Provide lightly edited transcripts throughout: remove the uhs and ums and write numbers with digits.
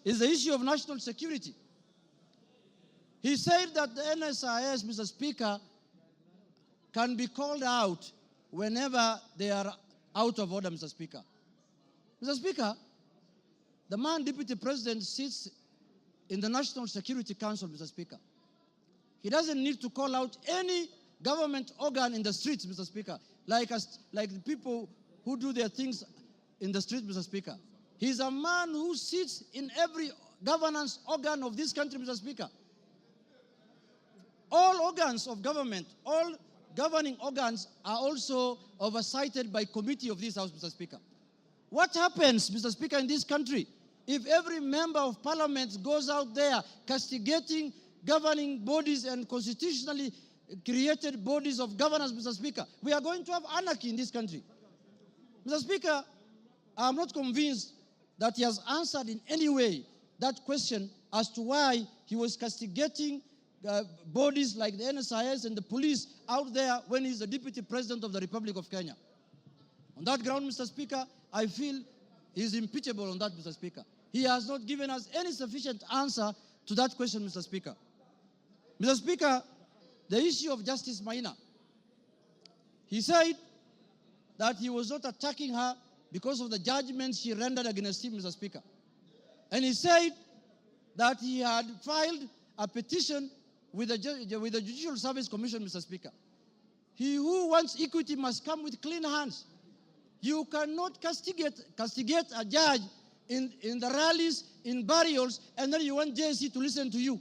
is the issue of national security. He said that the NSIS, Mr. Speaker, can be called out whenever they are out of order, Mr. Speaker. Mr. Speaker, the man deputy president sits in the National Security Council, Mr. Speaker. He doesn't need to call out any government organ in the streets, Mr. Speaker, like the people who do their things in the street, Mr. Speaker. He's a man who sits in every governance organ of this country, Mr. Speaker. All organs of government, all governing organs are also oversighted by committee of this House, Mr. Speaker. What happens, Mr. Speaker, in this country if every member of parliament goes out there castigating governing bodies and constitutionally created bodies of governance, Mr. Speaker? We are going to have anarchy in this country. Mr. Speaker, I am not convinced that he has answered in any way that question as to why he was castigating bodies like the NSIS and the police out there when he's the deputy president of the Republic of Kenya. On that ground, Mr. Speaker, I feel he's impeachable on that, Mr. Speaker. He has not given us any sufficient answer to that question, Mr. Speaker. Mr. Speaker, the issue of Justice Maina. He said that he was not attacking her because of the judgments she rendered against him, Mr. Speaker. And he said that he had filed a petition with the Judicial Service Commission, Mr. Speaker. He who wants equity must come with clean hands. You cannot castigate a judge in the rallies, in burials, and then you want JSC to listen to you.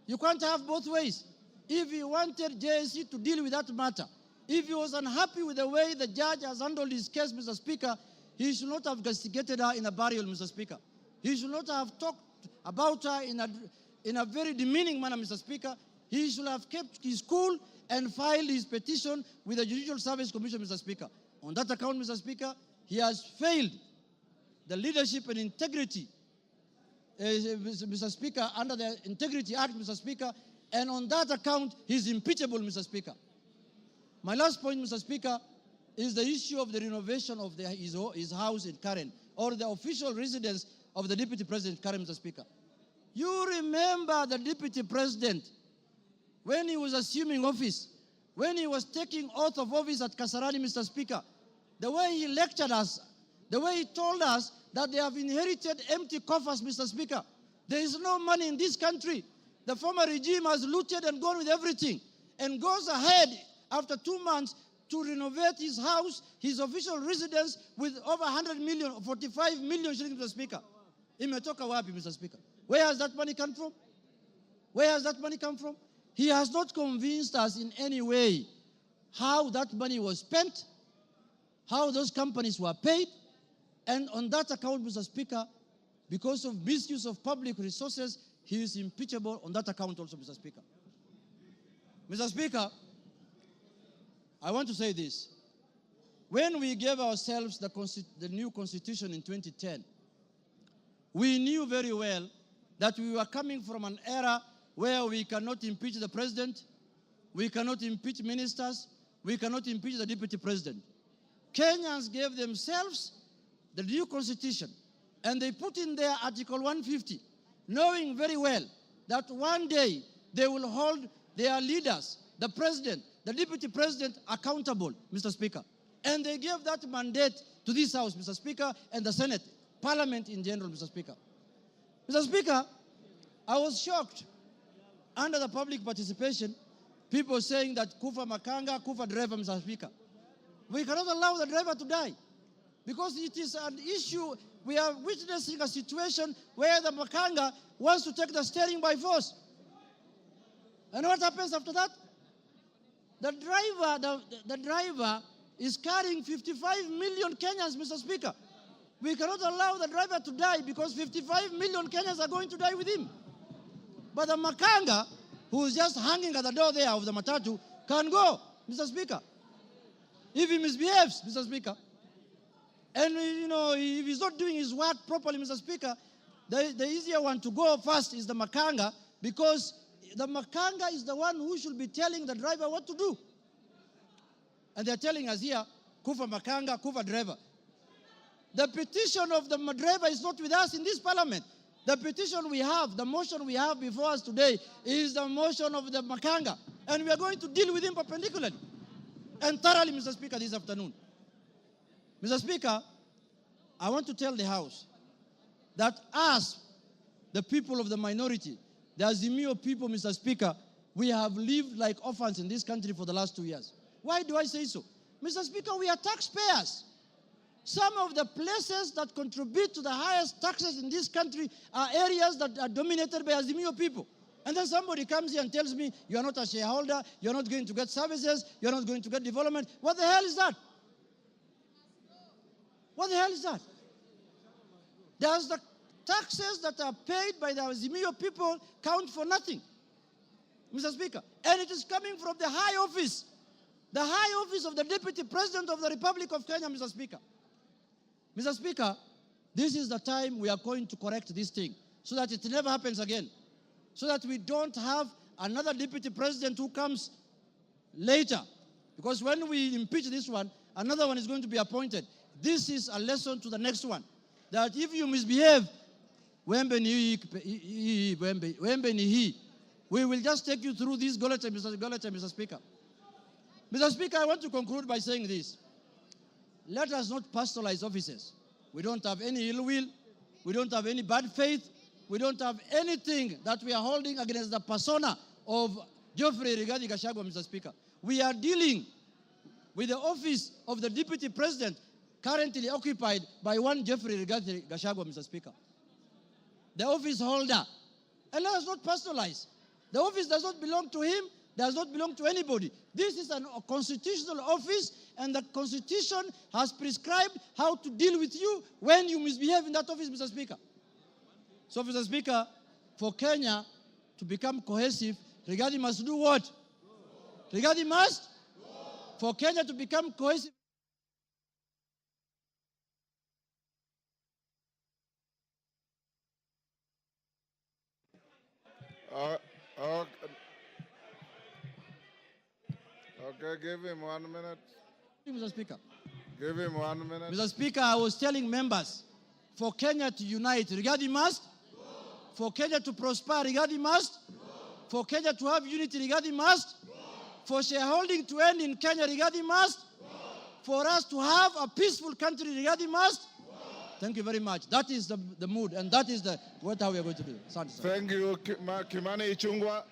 You can't have both ways. If he wanted JSC to deal with that matter, if he was unhappy with the way the judge has handled his case, Mr. Speaker, he should not have castigated her in a burial, Mr. Speaker. He should not have talked about her in a very demeaning manner, Mr. Speaker. He should have kept his cool and filed his petition with the Judicial Service Commission, Mr. Speaker. On that account, Mr. Speaker, he has failed the leadership and integrity, Mr. Speaker, under the Integrity Act, Mr. Speaker, and on that account, he's impeachable, Mr. Speaker. My last point, Mr. Speaker, is the issue of the renovation of his house in Karen, or the official residence of the Deputy President Karen, Mr. Speaker. You remember the Deputy President, when he was assuming office, when he was taking oath of office at Kasarani, Mr. Speaker, the way he lectured us, the way he told us that they have inherited empty coffers, Mr. Speaker. There is no money in this country. The former regime has looted and gone with everything, and goes ahead after 2 months to renovate his house, his official residence, with over 100 million, 45 million shillings, Mr. Speaker. Imetoka wapi, Mr. Speaker? Where has that money come from? Where has that money come from? He has not convinced us in any way how that money was spent, how those companies were paid, and on that account, Mr. Speaker, because of misuse of public resources, he is impeachable on that account also, Mr. Speaker. Mr. Speaker, I want to say this. When we gave ourselves the new constitution in 2010, we knew very well that we were coming from an era where we cannot impeach the president, we cannot impeach ministers, we cannot impeach the deputy president. Kenyans gave themselves the new constitution, and they put in there Article 150, knowing very well that one day they will hold their leaders, the president, the deputy president, accountable, Mr. Speaker. And they gave that mandate to this House, Mr. Speaker, and the Senate, Parliament in general, Mr. Speaker. Mr. Speaker, I was shocked under the public participation, people saying that Kufa Makanga, Kufa driver, Mr. Speaker. We cannot allow the driver to die because it is an issue. We are witnessing a situation where the Makanga wants to take the steering by force. And what happens after that? The driver is carrying 55 million Kenyans, Mr. Speaker. We cannot allow the driver to die because 55 million Kenyans are going to die with him. But the Makanga, who is just hanging at the door there of the matatu, can go, Mr. Speaker, if he misbehaves, Mr. Speaker. And, you know, if he's not doing his work properly, Mr. Speaker, the easier one to go first is the Makanga, because the Makanga is the one who should be telling the driver what to do. And they're telling us here, Kufa Makanga, Kufa driver. The petition of the driver is not with us in this parliament. The petition we have, the motion we have before us today is the motion of the Makanga. And we are going to deal with him perpendicularly and thoroughly, Mr. Speaker, this afternoon. Mr. Speaker, I want to tell the House that us, the people of the minority, the Azimio people, Mr. Speaker, we have lived like orphans in this country for the last 2 years. Why do I say so? Mr. Speaker, we are taxpayers. Some of the places that contribute to the highest taxes in this country are areas that are dominated by Azimio people. And then somebody comes here and tells me, you are not a shareholder, you're not going to get services, you're not going to get development. What the hell is that? What the hell is that? Does the taxes that are paid by the Azimio people count for nothing, Mr. Speaker? And it is coming from the high office of the Deputy President of the Republic of Kenya, Mr. Speaker. Mr. Speaker, this is the time we are going to correct this thing so that it never happens again, so that we don't have another Deputy President who comes later. Because when we impeach this one, another one is going to be appointed. This is a lesson to the next one, that if you misbehave, we will just take you through this Goleta, Mr. Speaker. Mr. Speaker, I want to conclude by saying this. Let us not pastoralize offices. We don't have any ill will. We don't have any bad faith. We don't have anything that we are holding against the persona of Geoffrey Rigathi Gachagua, Mr. Speaker. We are dealing with the office of the Deputy President currently occupied by one Geoffrey Rigathi Gachagua, Mr. Speaker. The office holder. And let us not pastoralize. The office does not belong to him, does not belong to anybody. This is a constitutional office, and the Constitution has prescribed how to deal with you when you misbehave in that office, Mr. Speaker. So, Mr. Speaker, for Kenya to become cohesive, Rigathi must do what? Rigathi must? For Kenya to become cohesive. Okay, give him 1 minute. Mr. Speaker. Give him 1 minute. Mr. Speaker, I was telling members, for Kenya to unite, Rigathi must. For Kenya to prosper, Rigathi must. For Kenya to have unity, Rigathi must. For shareholding to end in Kenya, Rigathi must. For us to have a peaceful country, Rigathi must. Thank you very much. That is the mood, and that is what how we are going to do. Thank you, Kimani Ichung'wah.